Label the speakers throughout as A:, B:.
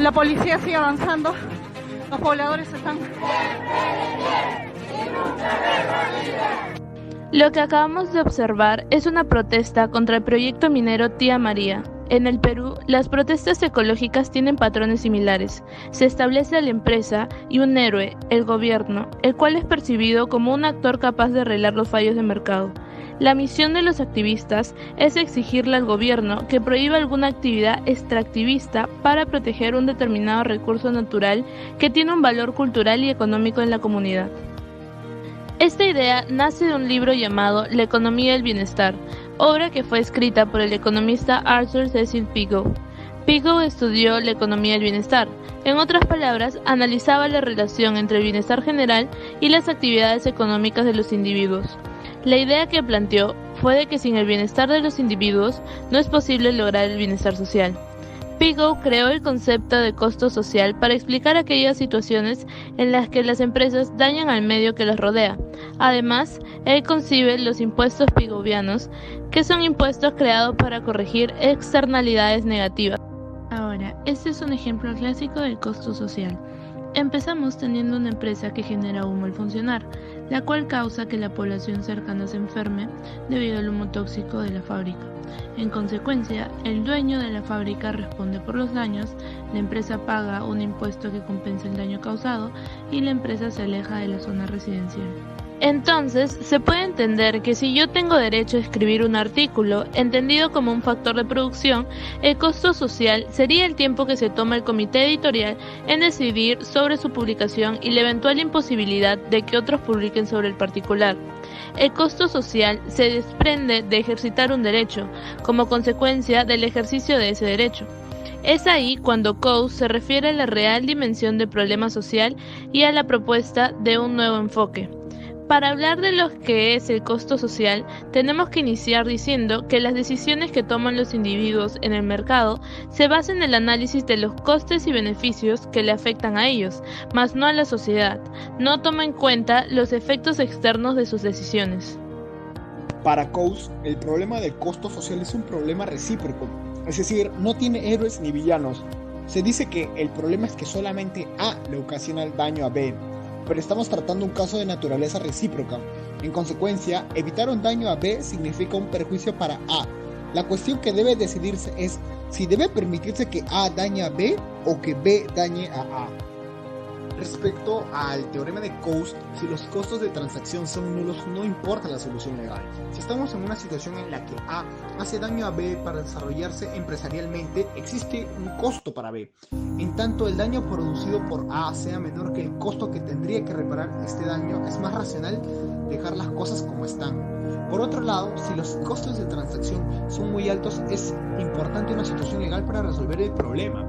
A: La policía sigue avanzando, los pobladores están...
B: Lo que acabamos de observar es una protesta contra el proyecto minero Tía María. En el Perú, las protestas ecológicas tienen patrones similares. Se establece a la empresa y un héroe, el gobierno, el cual es percibido como un actor capaz de arreglar los fallos de mercado. La misión de los activistas es exigirle al gobierno que prohíba alguna actividad extractivista para proteger un determinado recurso natural que tiene un valor cultural y económico en la comunidad. Esta idea nace de un libro llamado La economía del bienestar, obra que fue escrita por el economista Arthur Cecil Pigou. Pigou estudió la economía del bienestar. En otras palabras, analizaba la relación entre el bienestar general y las actividades económicas de los individuos. La idea que planteó fue de que sin el bienestar de los individuos no es posible lograr el bienestar social. Pigou creó el concepto de costo social para explicar aquellas situaciones en las que las empresas dañan al medio que los rodea. Además, él concibe los impuestos pigouvianos, que son impuestos creados para corregir externalidades negativas. Ahora, este es un ejemplo clásico del costo social. Empezamos teniendo una empresa que genera humo al funcionar, la cual causa que la población cercana se enferme debido al humo tóxico de la fábrica. En consecuencia, el dueño de la fábrica responde por los daños, la empresa paga un impuesto que compensa el daño causado y la empresa se aleja de la zona residencial. Entonces, se puede entender que si yo tengo derecho a escribir un artículo, entendido como un factor de producción, el costo social sería el tiempo que se toma el comité editorial en decidir sobre su publicación y la eventual imposibilidad de que otros publiquen sobre el particular. El costo social se desprende de ejercitar un derecho, como consecuencia del ejercicio de ese derecho. Es ahí cuando Coase se refiere a la real dimensión del problema social y a la propuesta de un nuevo enfoque. Para hablar de lo que es el costo social, tenemos que iniciar diciendo que las decisiones que toman los individuos en el mercado se basan en el análisis de los costes y beneficios que le afectan a ellos, mas no a la sociedad. No toma en cuenta los efectos externos de sus decisiones.
C: Para Coase, el problema del costo social es un problema recíproco, es decir, no tiene héroes ni villanos. Se dice que el problema es que solamente A le ocasiona el daño a B, pero estamos tratando un caso de naturaleza recíproca. En consecuencia, evitar un daño a B significa un perjuicio para A. La cuestión que debe decidirse es si debe permitirse que A dañe a B o que B dañe a A. Respecto al teorema de Coase, si los costos de transacción son nulos, no importa la solución legal. Si estamos en una situación en la que A hace daño a B para desarrollarse empresarialmente, existe un costo para B. En tanto el daño producido por A sea menor que el costo que tendría que reparar este daño, es más racional dejar las cosas como están. Por otro lado, si los costos de transacción son muy altos, es importante una situación legal para resolver el problema.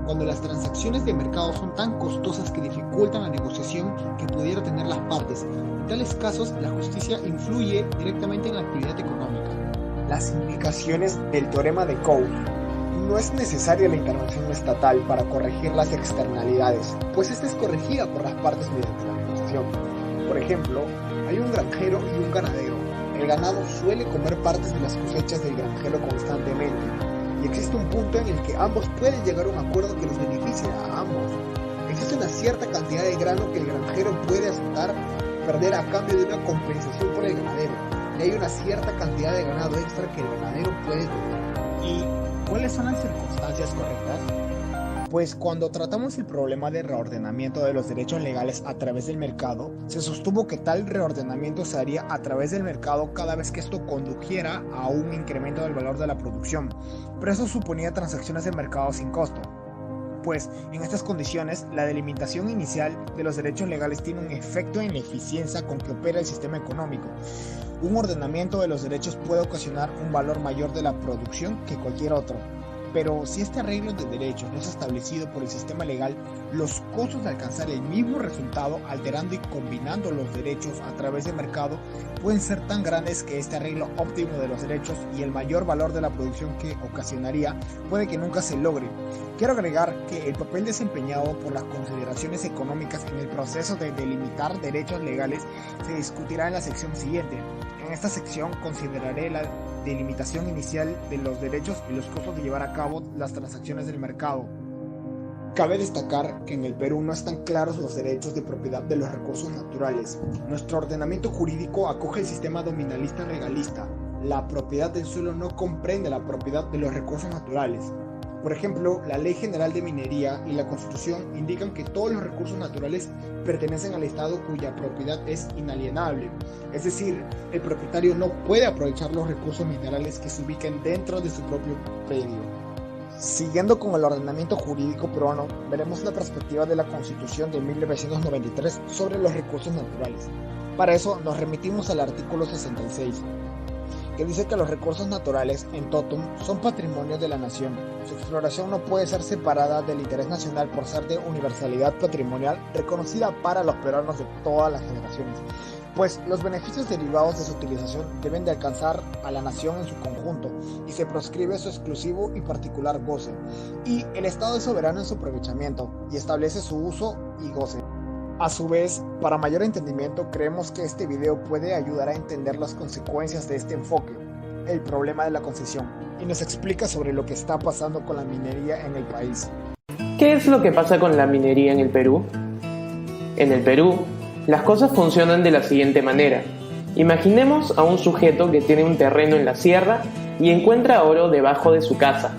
C: Cuando las transacciones de mercado son tan costosas que dificultan la negociación que pudiera tener las partes. En tales casos, la justicia influye directamente en la actividad económica. Las implicaciones del teorema de Coase. No es necesaria la intervención estatal para corregir las externalidades, pues esta es corregida por las partes mediante la negociación. Por ejemplo, hay un granjero y un ganadero. El ganado suele comer partes de las cosechas del granjero constantemente, y existe un punto en el que ambos pueden llegar a un acuerdo que los beneficie a ambos. Existe una cierta cantidad de grano que el granjero puede aceptar perder a cambio de una compensación por el ganadero, y hay una cierta cantidad de ganado extra que el ganadero puede tener. ¿Y cuáles son las circunstancias correctas? Pues cuando tratamos el problema de reordenamiento de los derechos legales a través del mercado, se sostuvo que tal reordenamiento se haría a través del mercado cada vez que esto condujera a un incremento del valor de la producción, pero eso suponía transacciones de mercado sin costo. Pues en estas condiciones, la delimitación inicial de los derechos legales tiene un efecto en la eficiencia con que opera el sistema económico. Un ordenamiento de los derechos puede ocasionar un valor mayor de la producción que cualquier otro. Pero si este arreglo de derechos no es establecido por el sistema legal, los costos de alcanzar el mismo resultado alterando y combinando los derechos a través del mercado pueden ser tan grandes que este arreglo óptimo de los derechos y el mayor valor de la producción que ocasionaría puede que nunca se logre. Quiero agregar que el papel desempeñado por las consideraciones económicas en el proceso de delimitar derechos legales se discutirá en la sección siguiente. En esta sección consideraré la delimitación inicial de los derechos y los costos de llevar a cabo las transacciones del mercado. Cabe destacar que en el Perú no están claros los derechos de propiedad de los recursos naturales. Nuestro ordenamiento jurídico acoge el sistema dominalista regalista. La propiedad del suelo no comprende la propiedad de los recursos naturales. Por ejemplo, la Ley General de Minería y la Constitución indican que todos los recursos naturales pertenecen al Estado cuya propiedad es inalienable. Es decir, el propietario no puede aprovechar los recursos minerales que se ubiquen dentro de su propio predio. Siguiendo con el ordenamiento jurídico peruano, veremos la perspectiva de la Constitución de 1993 sobre los recursos naturales. Para eso nos remitimos al artículo 66, que dice que los recursos naturales en totum son patrimonio de la nación. Su exploración no puede ser separada del interés nacional por ser de universalidad patrimonial reconocida para los peruanos de todas las generaciones, pues los beneficios derivados de su utilización deben de alcanzar a la nación en su conjunto y se proscribe su exclusivo y particular goce, y el Estado es soberano en su aprovechamiento y establece su uso y goce. A su vez, para mayor entendimiento, creemos que este video puede ayudar a entender las consecuencias de este enfoque, el problema de la concesión, y nos explica sobre lo que está pasando con la minería en el país.
D: ¿Qué es lo que pasa con la minería en el Perú? En el Perú, las cosas funcionan de la siguiente manera. Imaginemos a un sujeto que tiene un terreno en la sierra y encuentra oro debajo de su casa.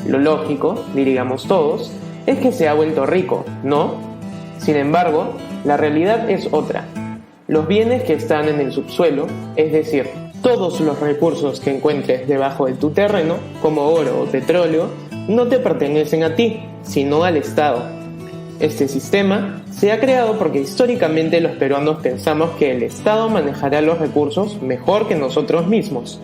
D: Lo lógico, diríamos todos, es que se ha vuelto rico, ¿no? Sin embargo, la realidad es otra. Los bienes que están en el subsuelo, es decir, todos los recursos que encuentres debajo de tu terreno, como oro o petróleo, no te pertenecen a ti, sino al Estado. Este sistema se ha creado porque históricamente los peruanos pensamos que el Estado manejará los recursos mejor que nosotros mismos.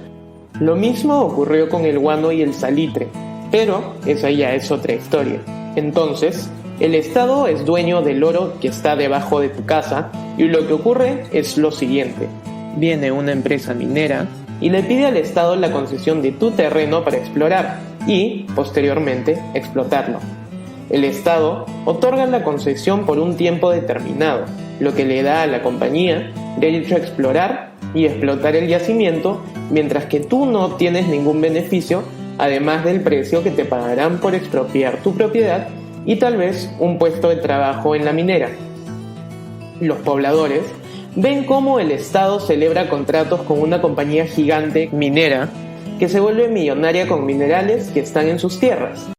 D: Lo mismo ocurrió con el guano y el salitre, pero esa ya es otra historia. Entonces, el Estado es dueño del oro que está debajo de tu casa y lo que ocurre es lo siguiente. Viene una empresa minera y le pide al Estado la concesión de tu terreno para explorar y, posteriormente, explotarlo. El Estado otorga la concesión por un tiempo determinado, lo que le da a la compañía derecho a explorar y explotar el yacimiento, mientras que tú no obtienes ningún beneficio, además del precio que te pagarán por expropiar tu propiedad y tal vez un puesto de trabajo en la minera. Los pobladores ven cómo el Estado celebra contratos con una compañía gigante minera que se vuelve millonaria con minerales que están en sus tierras.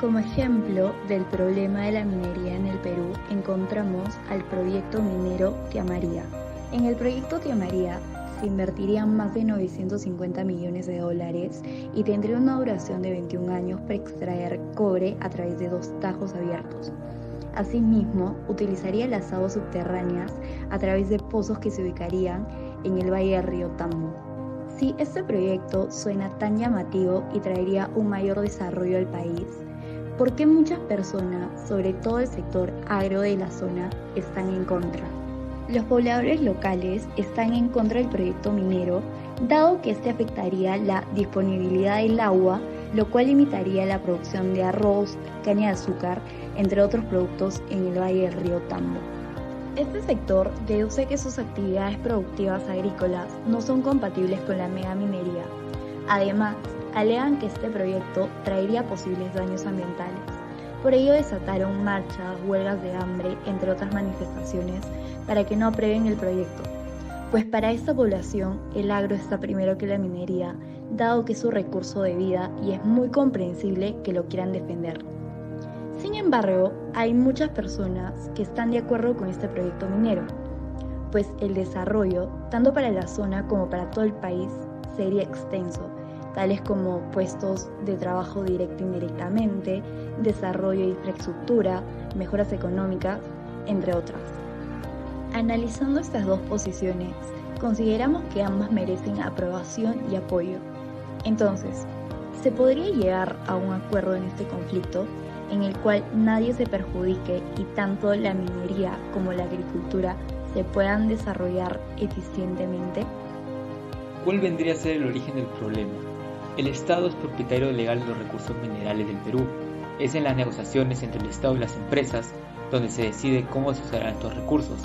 E: Como ejemplo del problema de la minería en el Perú, encontramos al proyecto minero Tía María. En el proyecto Tía María se invertirían más de 950 millones de dólares y tendría una duración de 21 años para extraer cobre a través de 2 tajos abiertos. Asimismo, utilizaría las aguas subterráneas a través de pozos que se ubicarían en el valle del río Tambo. Si este proyecto suena tan llamativo y traería un mayor desarrollo al país, ¿por qué muchas personas, sobre todo el sector agro de la zona, están en contra? Los pobladores locales están en contra del proyecto minero, dado que este afectaría la disponibilidad del agua, lo cual limitaría la producción de arroz, caña de azúcar, entre otros productos en el valle del río Tambo. Este sector deduce que sus actividades productivas agrícolas no son compatibles con la megaminería. Además, alegan que este proyecto traería posibles daños ambientales. Por ello desataron marchas, huelgas de hambre, entre otras manifestaciones, para que no aprueben el proyecto. Pues para esta población, el agro está primero que la minería, dado que es su recurso de vida y es muy comprensible que lo quieran defender. Sin embargo, hay muchas personas que están de acuerdo con este proyecto minero, pues el desarrollo, tanto para la zona como para todo el país, sería extenso, tales como puestos de trabajo directo e indirectamente, desarrollo de infraestructura, mejoras económicas, entre otras. Analizando estas dos posiciones, consideramos que ambas merecen aprobación y apoyo. Entonces, ¿se podría llegar a un acuerdo en este conflicto en el cual nadie se perjudique y tanto la minería como la agricultura se puedan desarrollar eficientemente?
F: ¿Cuál vendría a ser el origen del problema? El Estado es propietario legal de los recursos minerales del Perú. Es en las negociaciones entre el Estado y las empresas donde se decide cómo se usarán estos recursos.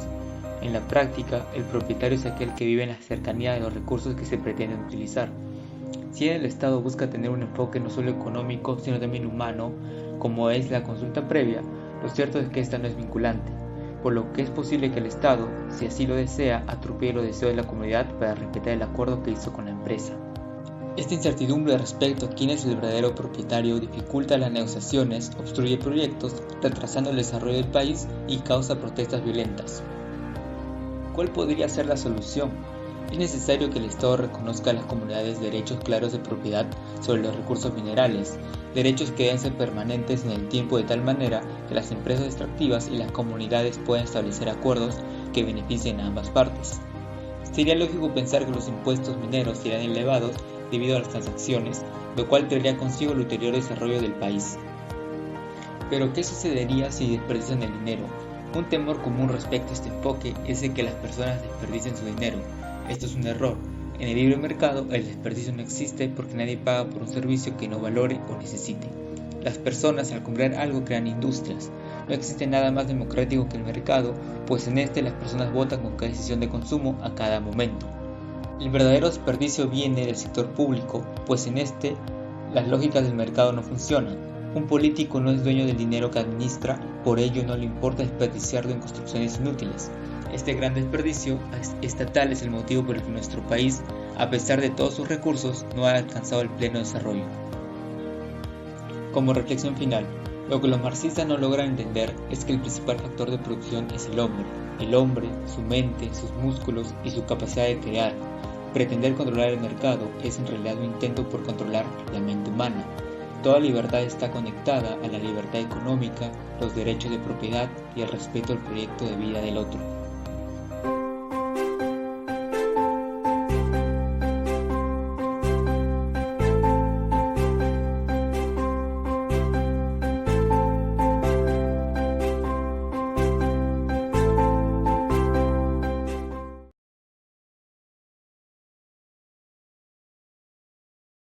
F: En la práctica, el propietario es aquel que vive en la cercanía de los recursos que se pretenden utilizar. Si bien el Estado busca tener un enfoque no solo económico, sino también humano, como es la consulta previa, Lo cierto es que esta no es vinculante, por lo que es posible que el Estado, si así lo desea, atropelle los deseos de la comunidad para respetar el acuerdo que hizo con la empresa. Esta incertidumbre respecto a quién es el verdadero propietario dificulta las negociaciones, obstruye proyectos, retrasando el desarrollo del país y causa protestas violentas. ¿Cuál podría ser la solución? Es necesario que el Estado reconozca a las comunidades derechos claros de propiedad sobre los recursos minerales, derechos que deben ser permanentes en el tiempo de tal manera que las empresas extractivas y las comunidades puedan establecer acuerdos que beneficien a ambas partes. Sería lógico pensar que los impuestos mineros serán elevados debido a las transacciones, lo cual traería consigo el ulterior desarrollo del país. Pero ¿qué sucedería si desperdician el dinero? Un temor común respecto a este enfoque es el que las personas desperdicien su dinero. Esto es un error. En el libre mercado el desperdicio no existe porque nadie paga por un servicio que no valore o necesite. Las personas al comprar algo crean industrias. No existe nada más democrático que el mercado, pues en este las personas votan con cada decisión de consumo a cada momento. El verdadero desperdicio viene del sector público, pues en este las lógicas del mercado no funcionan. Un político no es dueño del dinero que administra, por ello no le importa desperdiciarlo en construcciones inútiles. Este gran desperdicio estatal es el motivo por el que nuestro país, a pesar de todos sus recursos, no ha alcanzado el pleno desarrollo. Como reflexión final, lo que los marxistas no logran entender es que el principal factor de producción es el hombre, su mente, sus músculos y su capacidad de crear. Pretender controlar el mercado es en realidad un intento por controlar la mente humana. Toda libertad está conectada a la libertad económica, los derechos de propiedad y el respeto al proyecto de vida del otro.